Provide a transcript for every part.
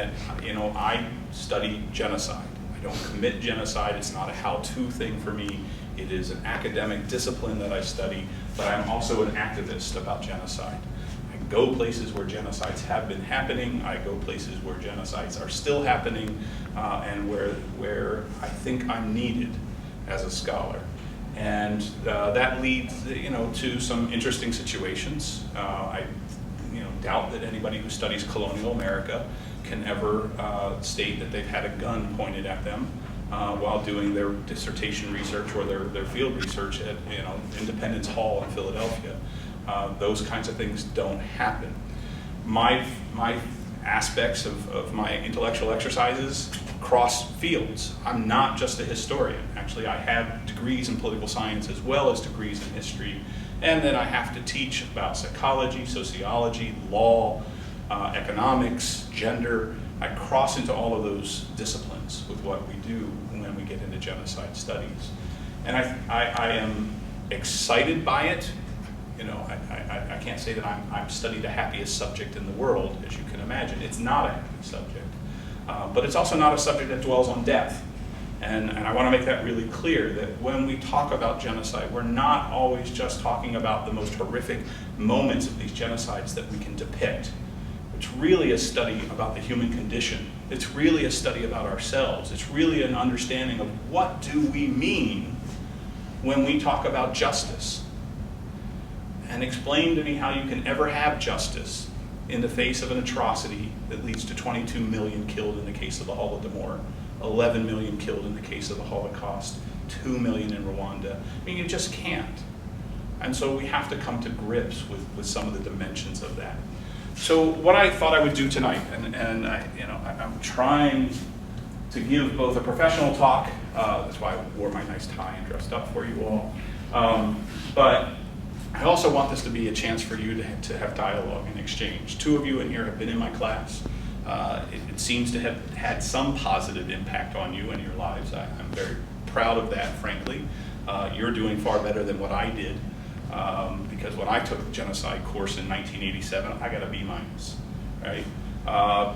that, I study genocide. I don't commit genocide. It's not a how-to thing for me. It is an academic discipline that I study, but I'm also an activist about genocide. I go places where genocides have been happening. I go places where genocides are still happening, and where I think I'm needed as a scholar. And that leads, to some interesting situations. I doubt that anybody who studies colonial America can ever state that they've had a gun pointed at them while doing their dissertation research or their field research at Independence Hall in Philadelphia. Those kinds of things don't happen. My aspects of my intellectual exercises cross fields. I'm not just a historian. Actually, I have degrees in political science as well as degrees in history, and then I have to teach about psychology, sociology, law, economics, gender. I cross into all of those disciplines with what we do when we get into genocide studies. And I am excited by it. I can't say that I'm studied the happiest subject in the world, as you can imagine. It's not a happy subject. But it's also not a subject that dwells on death. And I want to make that really clear, that when we talk about genocide, we're not always just talking about the most horrific moments of these genocides that we can depict. It's really a study about the human condition. It's really a study about ourselves. It's really an understanding of what do we mean when we talk about justice. And explain to me how you can ever have justice in the face of an atrocity that leads to 22 million killed in the case of the Holodomor, 11 million killed in the case of the Holocaust, 2 million in Rwanda. I mean, you just can't. And so we have to come to grips with some of the dimensions of that. So what I thought I would do tonight, and I'm trying to give both a professional talk, that's why I wore my nice tie and dressed up for you all, but I also want this to be a chance for you to have dialogue and exchange. 2 of you in here have been in my class. It seems to have had some positive impact on you and your lives. I'm very proud of that, frankly. You're doing far better than what I did, because when I took the genocide course in 1987, I got a B-, right? I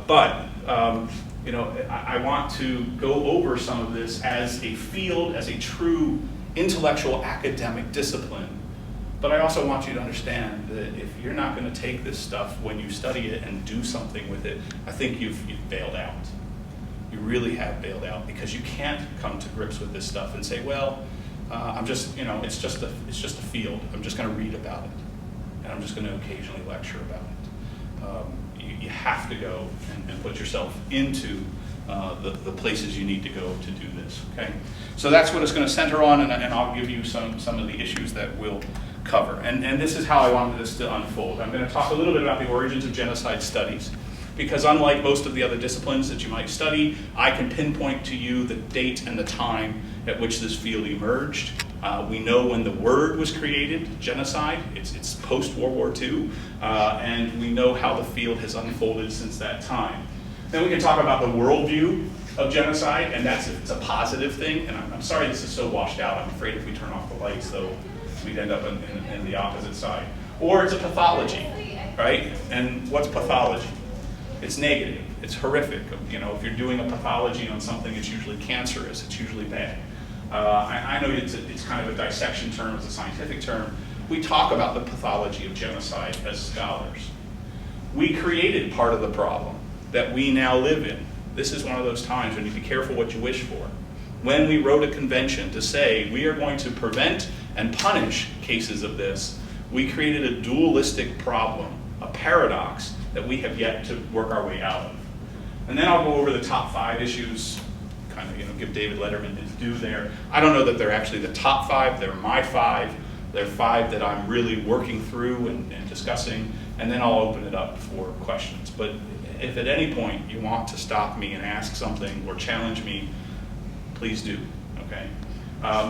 want to go over some of this as a field, as a true intellectual academic discipline. But I also want you to understand that if you're not going to take this stuff when you study it and do something with it, I think you've bailed out. You really have bailed out, because you can't come to grips with this stuff and say, well, I'm just, it's just a field. I'm just going to read about it, and I'm just going to occasionally lecture about it. You have to go and put yourself into the places you need to go to do this. Okay, so that's what it's going to center on, and I'll give you some of the issues that we'll cover. And this is how I wanted this to unfold. I'm going to talk a little bit about the origins of genocide studies, because unlike most of the other disciplines that you might study, I can pinpoint to you the date and the time at which this field emerged. We know when the word was created, genocide. It's post-World War II, and we know how the field has unfolded since that time. Then we can talk about the worldview of genocide, and it's a positive thing. And I'm sorry this is so washed out. I'm afraid if we turn off the lights, though, we'd end up in the opposite side. Or it's a pathology, right? And what's pathology? It's negative. It's horrific. If you're doing a pathology on something, it's usually cancerous. It's usually bad. I know it's kind of a dissection term. It's a scientific term. We talk about the pathology of genocide as scholars. We created part of the problem that we now live in. This is one of those times when you be careful what you wish for. When we wrote a convention to say we are going to prevent and punish cases of this, we created a dualistic problem, a paradox that we have yet to work our way out of. And then I'll go over the top 5 issues, kind of give David Letterman his due there. I don't know that they're actually the top 5, they're my 5. They're 5 that I'm really working through and discussing, and then I'll open it up for questions. But if at any point you want to stop me and ask something or challenge me, please do, okay?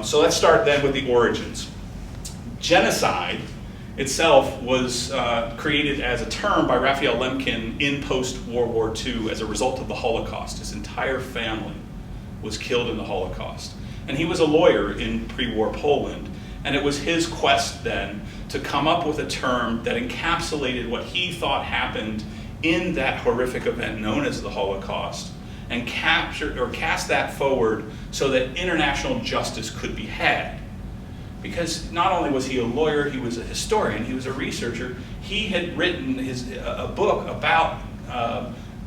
So let's start then with the origins. Genocide itself was created as a term by Raphael Lemkin in post-World War II as a result of the Holocaust. His entire family was killed in the Holocaust. And he was a lawyer in pre-war Poland, and it was his quest then to come up with a term that encapsulated what he thought happened in that horrific event known as the Holocaust and cast that forward so that international justice could be had. Because not only was he a lawyer, he was a historian, he was a researcher. He had written a book about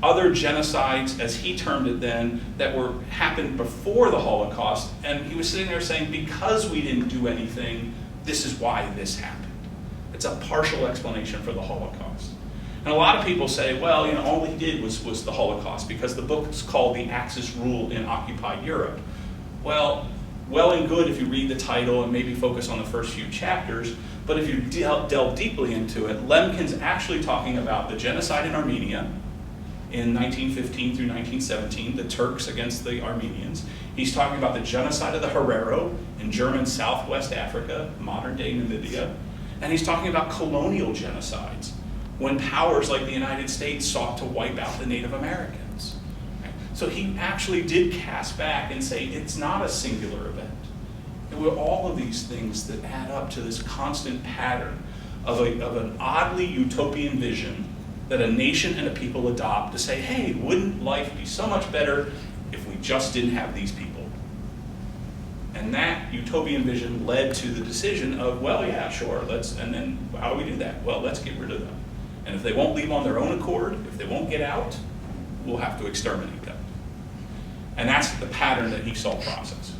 other genocides, as he termed it then, that happened before the Holocaust. And he was sitting there saying, because we didn't do anything, this is why this happened. It's a partial explanation for the Holocaust. And a lot of people say, well, all he did was the Holocaust, because the book is called The Axis Rule in Occupied Europe. Well and good if you read the title and maybe focus on the first few chapters, but if you delve deeply into it, Lemkin's actually talking about the genocide in Armenia in 1915 through 1917, the Turks against the Armenians. He's talking about the genocide of the Herero in German Southwest Africa, modern-day Namibia, and he's talking about colonial genocides, when powers like the United States sought to wipe out the Native Americans. So he actually did cast back and say it's not a singular event. There were all of these things that add up to this constant pattern of an oddly utopian vision that a nation and a people adopt to say, hey, wouldn't life be so much better if we just didn't have these people? And that utopian vision led to the decision of, well, yeah, sure, and then how do we do that? Well, let's get rid of them. And if they won't leave on their own accord, if they won't get out, we'll have to exterminate them. And that's the pattern that he saw process.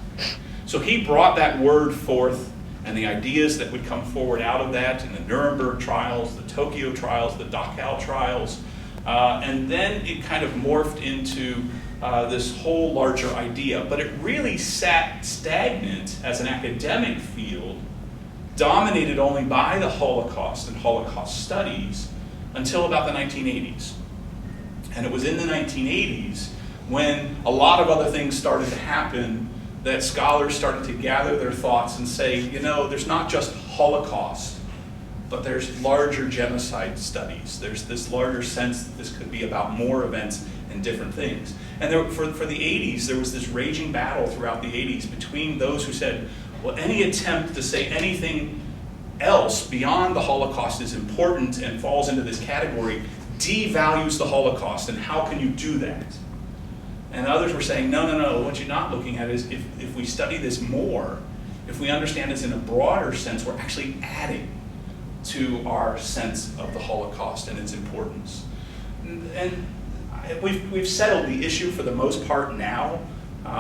So he brought that word forth and the ideas that would come forward out of that in the Nuremberg trials, the Tokyo trials, the Dachau trials, and then it kind of morphed into this whole larger idea. But it really sat stagnant as an academic field, dominated only by the Holocaust and Holocaust studies until about the 1980s. And it was in the 1980s when a lot of other things started to happen that scholars started to gather their thoughts and say, there's not just Holocaust, but there's larger genocide studies. There's this larger sense that this could be about more events and different things. And for the 80s, there was this raging battle throughout the 80s between those who said, well, any attempt to say anything else beyond the Holocaust is important and falls into this category devalues the Holocaust, and how can you do that? And others were saying, no, what you're not looking at is if we study this more, if we understand this in a broader sense, we're actually adding to our sense of the Holocaust and its importance. And we've settled the issue for the most part now.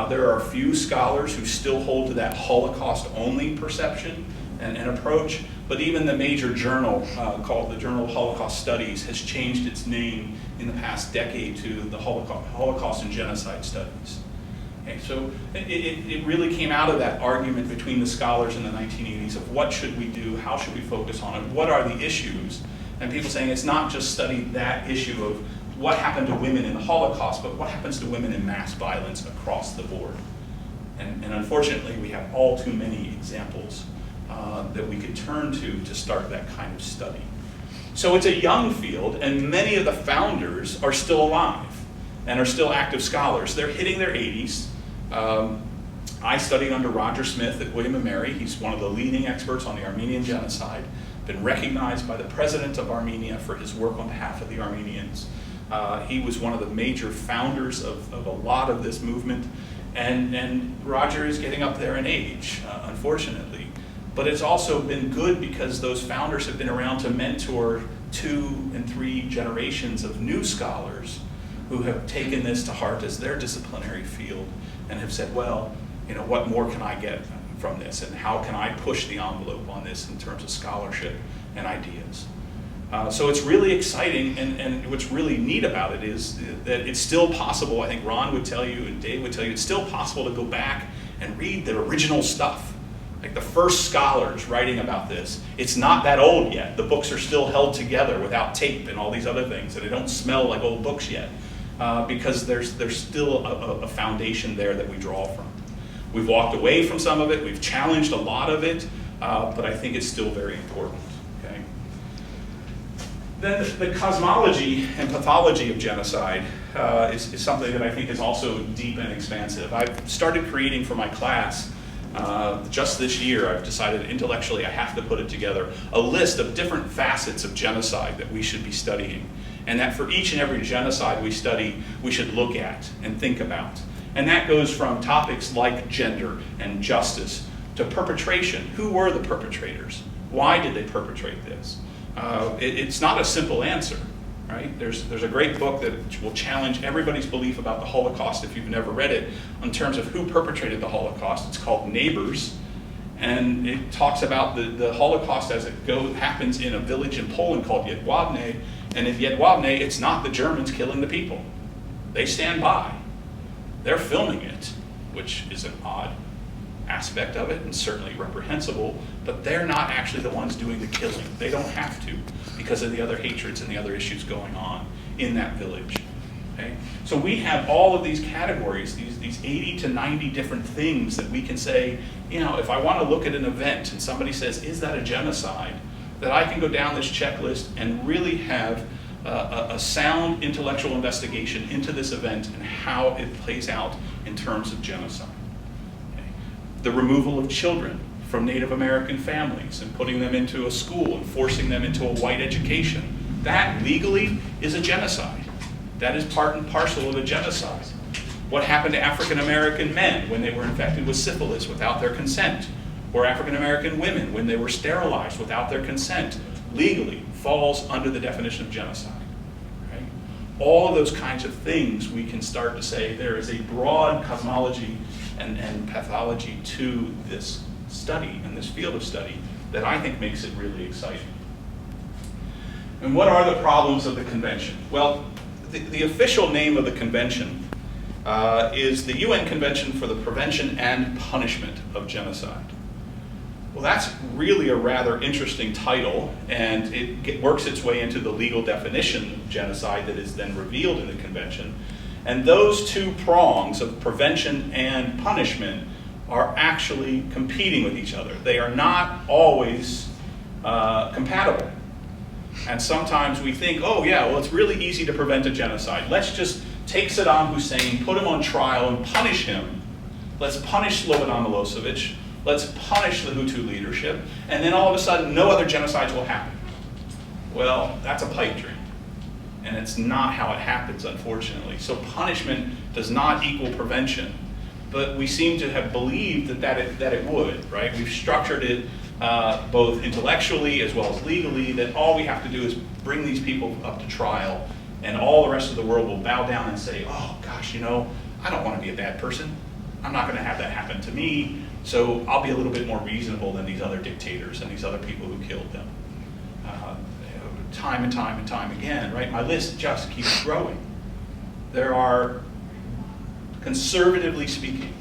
There are a few scholars who still hold to that Holocaust-only perception and approach, but even the major journal called the Journal of Holocaust Studies has changed its name in the past decade to the Holocaust and Genocide Studies. Okay, so it really came out of that argument between the scholars in the 1980s of what should we do, how should we focus on it, what are the issues, and people saying it's not just study that issue of what happened to women in the Holocaust, but what happens to women in mass violence across the board. And unfortunately, we have all too many examples that we could turn to start that kind of study. So it's a young field, and many of the founders are still alive and are still active scholars. They're hitting their 80s. I studied under Roger Smith at William & Mary. He's one of the leading experts on the Armenian genocide, been recognized by the president of Armenia for his work on behalf of the Armenians. He was one of the major founders of a lot of this movement, and Roger is getting up there in age, unfortunately. But it's also been good because those founders have been around to mentor 2 and 3 generations of new scholars who have taken this to heart as their disciplinary field and have said, well, what more can I get from this, and how can I push the envelope on this in terms of scholarship and ideas? So it's really exciting, and what's really neat about it is that it's still possible. I think Ron would tell you and Dave would tell you, it's still possible to go back and read the original stuff. Like the first scholars writing about this, it's not that old yet. The books are still held together without tape and all these other things, and they don't smell like old books yet, because there's still a foundation there that we draw from. We've walked away from some of it, we've challenged a lot of it, but I think it's still very important. Okay? Then the cosmology and pathology of genocide is something that I think is also deep and expansive. I've started creating for my class just this year. I've decided intellectually I have to put it together, a list of different facets of genocide that we should be studying. and that for each and every genocide we study, we should look at and think about. And that goes from topics like gender and justice to perpetration. Who were the perpetrators? Why did they perpetrate this? It's not a simple answer, right? There's a great book that will challenge everybody's belief about the Holocaust if you've never read it, in terms of who perpetrated the Holocaust. It's called Neighbors, and it talks about the Holocaust as it happens in a village in Poland called Jedwabne, and in Jedwabne, it's not the Germans killing the people. They stand by. They're filming it, which is an odd aspect of it and certainly reprehensible, but they're not actually the ones doing the killing. They don't have to because of the other hatreds and the other issues going on in that village. Okay? So we have all of these categories, these 80 to 90 different things that we can say, if I want to look at an event and somebody says, is that a genocide? That I can go down this checklist and really have a sound intellectual investigation into this event and how it plays out in terms of genocide. Okay. The removal of children from Native American families and putting them into a school and forcing them into a white education. That legally is a genocide. That is part and parcel of a genocide. What happened to African American men when they were infected with syphilis without their consent? Or African American women when they were sterilized without their consent? Legally falls under the definition of genocide. Right? All of those kinds of things we can start to say there is a broad cosmology and pathology to this study and this field of study that I think makes it really exciting. And what are the problems of the convention? Well, the official name of the convention is the UN Convention for the Prevention and Punishment of Genocide. Well, that's really a rather interesting title, and it works its way into the legal definition of genocide that is then revealed in the convention. And those two prongs of prevention and punishment are actually competing with each other. They are not always compatible. And sometimes we think, oh yeah, well it's really easy to prevent a genocide. Let's just take Saddam Hussein, put him on trial and punish him. Let's punish Slobodan Milosevic. Let's punish the Hutu leadership. And then all of a sudden, no other genocides will happen. Well, that's a pipe dream. And it's not how it happens, unfortunately. So punishment does not equal prevention. But we seem to have believed that it would, right? We've structured it both intellectually as well as legally, that all we have to do is bring these people up to trial, and all the rest of the world will bow down and say, oh gosh, I don't want to be a bad person. I'm not going to have that happen to me, so I'll be a little bit more reasonable than these other dictators and these other people who killed them. Time and time and time again, right? My list just keeps growing. There are, conservatively speaking,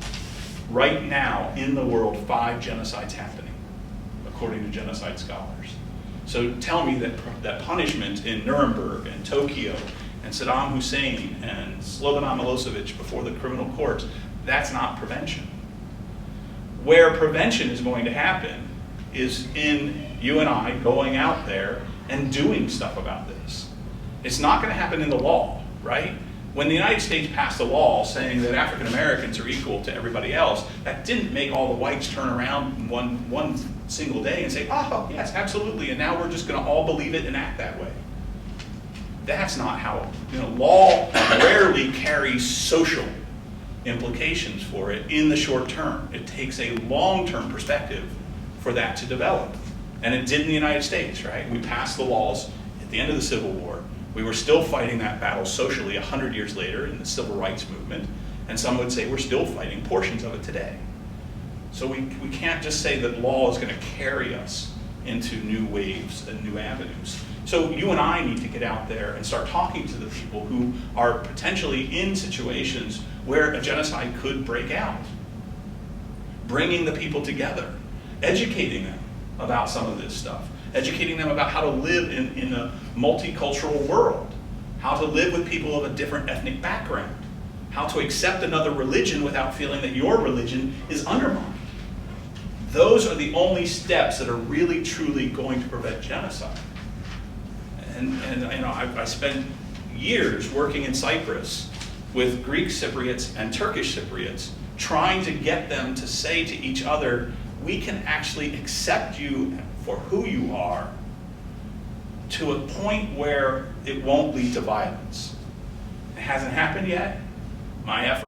right now in the world, 5 genocides happening, according to genocide scholars. So tell me that punishment in Nuremberg and Tokyo and Saddam Hussein and Slobodan Milosevic before the criminal courts, that's not prevention. Where prevention is going to happen is in you and I going out there and doing stuff about this. It's not going to happen in the law, right? When the United States passed a law saying that African Americans are equal to everybody else, that didn't make all the whites turn around one single day and say, oh, yes, absolutely, and now we're just going to all believe it and act that way. That's not how, law rarely carries social implications for it in the short term. It takes a long-term perspective for that to develop. And it did in the United States, right? We passed the laws at the end of the Civil War. We were still fighting that battle socially 100 years later in the Civil Rights Movement, and some would say we're still fighting portions of it today. So we can't just say that law is going to carry us into new waves and new avenues. So you and I need to get out there and start talking to the people who are potentially in situations where a genocide could break out. Bringing the people together, educating them about some of this stuff, educating them about how to live in a multicultural world, how to live with people of a different ethnic background, how to accept another religion without feeling that your religion is undermined. Those are the only steps that are really, truly going to prevent genocide. And I spent years working in Cyprus with Greek Cypriots and Turkish Cypriots, trying to get them to say to each other, we can actually accept you for who you are, to a point where it won't lead to violence. It hasn't happened yet. My effort